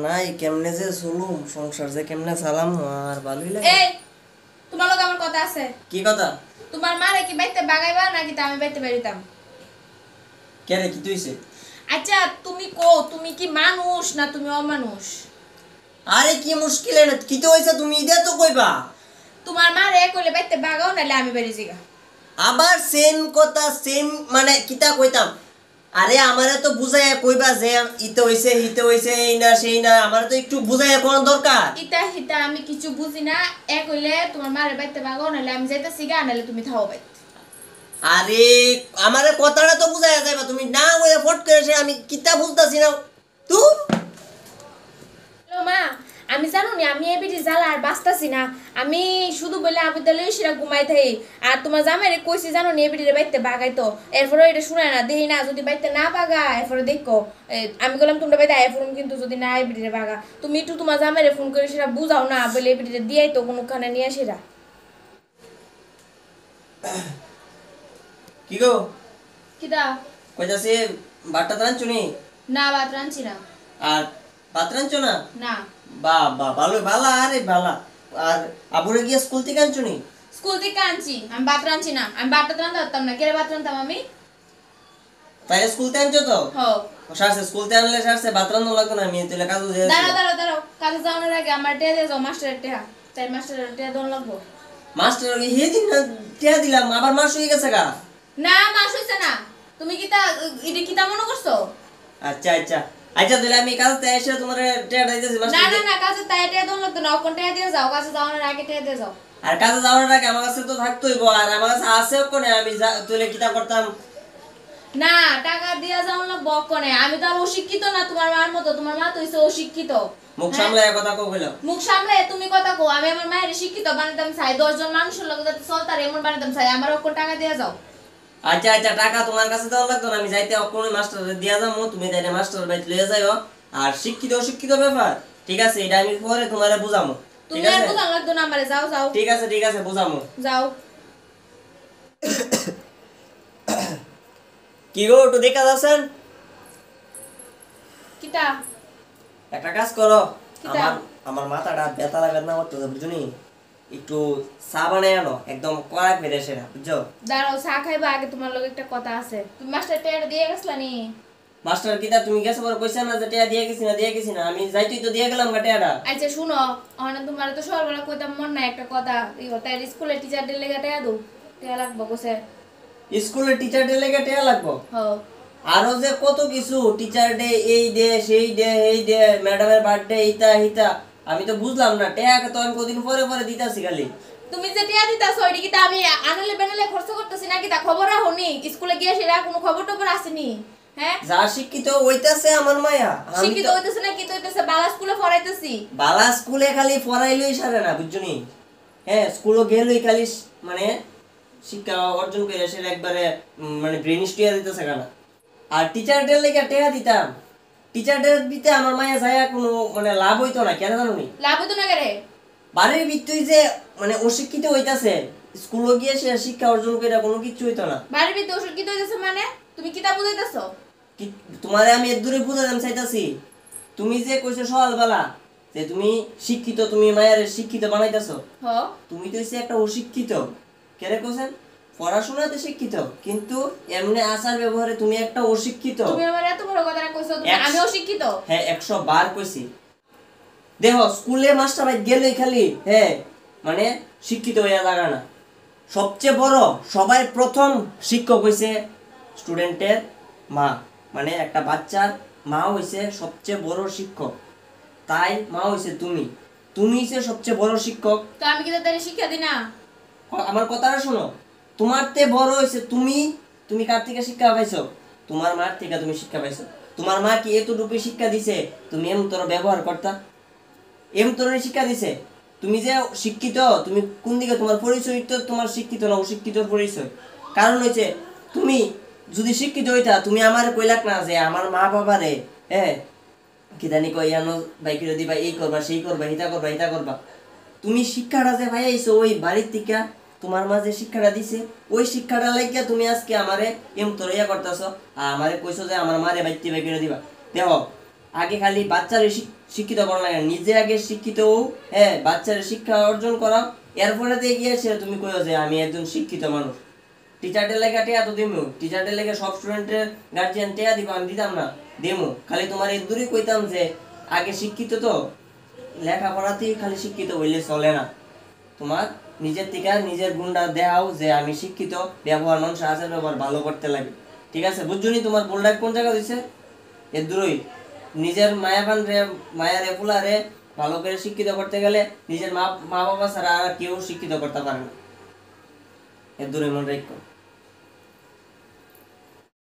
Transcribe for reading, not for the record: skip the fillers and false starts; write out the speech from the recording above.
নাই কেমনে যে চলুম সংসার যে কেমনে চালাম আর ভালোই লাগে। এই তোমার লগে আমার কথা আছে। কি কথা? তোমার মারে কি বাইতে বাগাইবা নাকি তা আমি বাইতে বেরিতাম? কেরে কি তুইছে? আচ্ছা তুমি তুমি কি মানুষ না তুমি অমানুষ? আরে কি মুশকিল না কি তো হইছে তুমি ইদে তো কইবা। তোমার মারে কইলে বাইতে বাগাও নালে আমি বেরি জিগা। আবার সেম কথা সেম মানে কিতা কইতাম। আরে আমারে তো বুঝাইয়া কইবা যে ইতে হইছে হিতে হইছে এই না সেই না, আমারে তো একটু বুঝাইয়া কোন দরকার। ইতা হিতা আমি কিছু বুঝি না। কইলে তোমার মারে বাইতে বাগাও নালে আমি যাইতাছি গা, নালে তুমি থাও বাইতে। আরে আমারে কথাটা তো বুঝাইয়া যাইবা, তুমি না কইয়া ফট করে এসে আমি কিতা বলতাছি না তুই। হ্যালো মা, আমি জানো নি আমি এবিটি জ্বালা আর বাঁচতাছি না। আমি শুধু বলে আবিদ্যালয়ে সেরা ঘুমাই থাই। আর তোমার জামাইরে কইছি জানো নি এবিটিরে বাইতে বাগাইতো, এরপরে এটা শুনে না দেই না, যদি বাইতে না বাগা এরপরে দেখো আমি বললাম তোমরা বাইতে এরপর কিন্তু যদি না এবিটিরে বাগা তুমি একটু তোমার জামাইরে ফোন করে সেটা বুঝাও না, বলে এবিটিরে দিয়াই তো কোনোখানে নিয়ে সেরা। কি গো কিটা? কইতাছি বাট্টা রাঁধছো নি? না ভাত রাঁধছি না। আর ভাত রাঁধছো না? না। বাবা ভালো ভালো আরে ভালো। আর আবুরে গিয়ে স্কুল থেকে আনছো নি? স্কুল থেকে আনছি, আমি ভাত রাঁধছি না। আমি ভাতটা রাঁধতে পারতাম না, কেড়ে ভাত রাঁধতাম আমি? তাই স্কুল থেকে আনছো তো? হো। সারছে স্কুল থেকে আনলে সারছে ভাত রাঁধনো লাগতো না, আমি তুইলে কাজে যেতে। দাঁড়াও দাঁড়াও দাঁড়াও, কাজে যাওয়ার আগে আমার টেয়া দিয়ে যাও, মাস্টারের টেয়া। তাই মাস্টারের টেয়া দন লাগবো। মাস্টার হে দিন না টিয়া দিলাম আবার মাস হয়ে গেছে গা। না মাস হইছে না। তুমি কিতা এটা কিতা মনে করছো? আচ্ছা আচ্ছা আচ্ছা তাহলে আমি কাজ থেকে এসে তোমার টিয়া দিতেছি না মাস্টার। না না, কাজে তাই টেয়া দন লাগতো না, ওখান টেয়া দিয়ে যাও, কাজে যাওয়ার আগে টেয়া দিয়ে যাও। আর কাজে যাওয়ার আগে আমার কাছে তো থাকতোই, আর আমার কাছে আছে কোনে আমি তুইলে কিতা করতাম। না টাকা দিয়া যাও না বকনে, আমি তো আর অশিক্ষিত না তোমার মার মতো, তোমার মা তো হইছে অশিক্ষিত। মুখ হ্যাঁ? সামলায় কথা কও কইলাম। মুখ সামলে তুমি কথা কো, আমি আমার মায়ের শিক্ষিত বানাতাম চাই, 10 জন মানুষের লগে যাতে চলতার এমন বানাতাম চাই, আমার ওখান টাকা দিয়া যাও। আচ্ছা আচ্ছা টাকা তোমার কাছে দেওয়া লাগতো না, আমি যাইতে কোনো মাস্টার দিয়া যাবো, তুমি তাইলে মাস্টার বাইতে লয়ে যাইও। আর শিক্ষিত অশিক্ষিত ব্যাপার ঠিক আছে, এটা আমি পরে তোমারে বুঝামো। তুমি ঠিক আর আছে বুঝান লাগতো না আমারে, যাও যাও ঠিক আছে বুঝামো। যাও। কি গো একটু দেখা যাচ্ছেন? কিটা? একটা কাজ করো, কিটা? আমার আমার মাথাটা ব্যথা লাগে না করতে বুঝনি, একটু চা বানাই আনো একদম কড়া ফেরে সেরা বুঝছো। দাঁড়াও চা খাইবা, আগে তোমার লগে একটা কথা আছে। তুমি মাস্টার টেয়ার দিয়ে গেছলা নি? মাস্টার কিতা তুমি গেছে পরে কইছ না যে টিয়া দিয়ে গেছি না আমি যাইতেই তো দিয়ে গেলাম গা টিয়াটা। আচ্ছা শুনো, অনেক তোমার তো সরবরাহ কইতাম মন না একটা কথা, তাই স্কুলের টিচারদের লেগে টেয়া দো, টেয়া লাগবো কোসে। স্কুলের টিচারদের লেগে টিয়া লাগবো? হো। আরো যে কত কিছু টিচার ডে এই ডে সেই ডে এই ডে ম্যাডামের বার্থডে ইতা হিতা, আমি তো বুঝলাম না টেয়াকে তো আমি কদিন পরে পরে দিতাছি খালি। তুমি যে টিয়া দিতাছো ওইটা কি তা আমি আনালে বেনালে খরচ করতেছি নাকি? তা খবর রাখোনি? স্কুলে গিয়ে সেটা কোনো খবর টবর আসেনি? হ্যাঁ, যা শিক্ষিত হইতাছে আমার মায়া, আমি শিক্ষিত তো হইতেছে না কি হইতেছে, বালা স্কুলে পড়াইতেছি। বালা স্কুলে খালি পড়াইলই সারে না বুঝছনি। হ্যাঁ স্কুলও গেলই খালি মানে শিক্ষা অর্জন করে সেটা একবারে মানে ব্রেন স্টিয়ার দিতেছে কেন। আর টিচারদের লেগে টেয়া দিতাম, টিচারদের দিতে আমার মায়া যায় কোনো মানে লাভ হইতো না, কেন জানো নি? লাভ হইতো না কেরে? বাড়ির ভিত্তই যে মানে অশিক্ষিত হইতাছে, স্কুলে গিয়ে সে শিক্ষা অর্জন করে কোনো কিছু হইতো না। বাড়ির ভিতরে ওষুধ কি হইতেছে মানে? তুমি কিতা বুঝাইতেছো? কি তোমারে আমি এর দূরে বুঝাতে চাইতাছি, তুমি যে কইছো সকালবেলা যে তুমি শিক্ষিত, তুমি মায়ের শিক্ষিত বানাইতেছো, হ, তুমি তো হইছে একটা অশিক্ষিত। কেরে কোছেন পড়াশোনাতে শিক্ষিত কিন্তু এমনি আচার ব্যবহারে তুমি একটা অশিক্ষিত। তুমি আমার এত বড় কথাটা কইছো, তুমি আমি অশিক্ষিত? হ্যাঁ 100 বার কইছি। দেখো স্কুলে মাস্টার ভাই গেলেই খালি হ্যাঁ মানে শিক্ষিত হইয়া লাগা না। সবচেয়ে বড় সবাই প্রথম শিক্ষক হইছে স্টুডেন্টের মা, মানে একটা বাচ্চার মা হইছে সবচেয়ে বড় শিক্ষক। তাই মা হইছে তুমি, তুমি হইছে সবচেয়ে বড় শিক্ষক। তো আমি কি তাদের শিক্ষা দিই না? আমার কথাটা শোনো, তোমার তে বড় হইছে তুমি। তুমি কার থেকে শিক্ষা পাইছো? তোমার মার থেকে তুমি শিক্ষা পাইছো। তোমার মা কি এতটুকু শিক্ষা দিছে তুমি এমন তোর ব্যবহার করতা? এমন তোর শিক্ষা দিছে? তুমি যে শিক্ষিত তুমি কোন দিকে তোমার পরিচয় তো তোমার শিক্ষিত না অশিক্ষিতর পরিচয়। কারণ হইছে তুমি যদি শিক্ষিত হইতা তুমি আমার কইলাক না যে আমার মা বাবারে হ্যাঁ কি জানি কই আনো বাইকে দিবা এই করবা সেই করবা হিতা করবা। তুমি শিক্ষাটা যে ভাই আইছো ওই বাড়ির থেকে, তোমার মা যে শিক্ষাটা দিছে ওই শিক্ষাটা লাগিয়া তুমি আজকে আমারে এম তোর ইয়া করতেছ, আর আমারে কইছো যে আমার মারে বাইতে বাইকে দিবা। দেখো আগে খালি বাচ্চারে শিক্ষিত করা লাগে, নিজে আগে শিক্ষিত হও, হ্যাঁ বাচ্চারে শিক্ষা অর্জন করাও, এরপরে দিয়ে গিয়েছে তুমি কইও যে আমি একজন শিক্ষিত মানুষ। টিচারদের লেগে টেয়া তো দিমু, টিচারদের লেগে সব স্টুডেন্টের গার্জিয়ান টেয়া দিব, আমি দিতাম না, দিমু। খালি তোমার এই দূরই কইতাম যে আগে শিক্ষিত তো, লেখাপড়াতেই খালি শিক্ষিত হইলে চলে না, তোমার নিজের থেকে নিজের গুণটা দেখাও যে আমি শিক্ষিত, ব্যবহার মানুষ আচার ব্যবহার ভালো করতে লাগে। ঠিক আছে, বুঝছনি তোমার ভুলটা কোন জায়গা দিছে? এর দূরই নিজের মায়াবান রে, মায়া রে পুলারে ভালো করে শিক্ষিত করতে গেলে নিজের মা মা বাবা ছাড়া আর কেউ শিক্ষিত করতে পারে না। এর দূরে মনে রাখো।